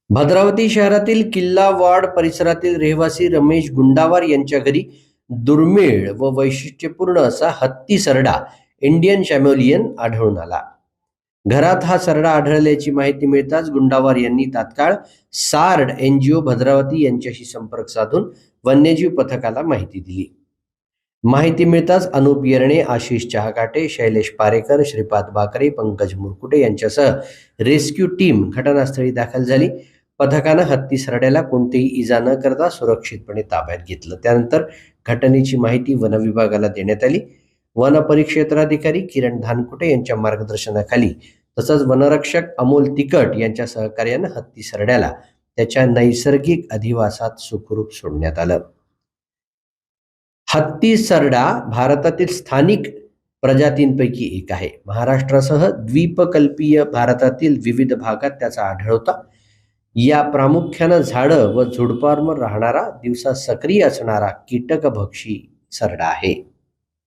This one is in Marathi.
भद्रावती शहरातील किल्ला वाड परिसरातील रहिवासी रमेश गुंडावार यांच्या घरी दुर्मिळ व वैशिष्ट्यपूर्ण असा हत्ती सरडा इंडियन शॅमोलियन आढळून आला. घरात हा सरडा आढळल्याची माहिती मिळताच गुंडावार यांनी तात्काळ सार्ड NGO भद्रावती यांच्याशी संपर्क साधून वन्यजीव पथकाला माहिती दिली. माहिती मिळताच अनुप येरणे, आशिष चहाकाटे, शैलेश पारेकर, श्रीपाद बाकरे, पंकज मुरकुटे यांच्यासह रेस्क्यू टीम घटनास्थळी दाखल झाली. पथकानं हत्ती सरड्याला कोणतीही इजा न करता सुरक्षितपणे ताब्यात घेतलं. त्यानंतर घटनेची माहिती वन विभागाला देण्यात आली. वन परिक्षेत्राधिकारी किरण धानकुटे यांच्या मार्गदर्शनाखाली तसंच वनरक्षक अमोल तिकट यांच्या सहकार्यानं हत्ती सरड्याला त्याच्या नैसर्गिक अधिवासात सुखरूप सोडण्यात आलं. हत्ती सरडा भारतातील स्थानिक प्रजातींपैकी एक आहे. महाराष्ट्रासह द्वीपकल्पीय भारतातील विविध भागात त्याचा आढळ होता. या प्रामुख्यानं झाडं व झुडपांवर राहणारा, दिवसा सक्रिय असणारा कीटकभक्षी सरडा आहे.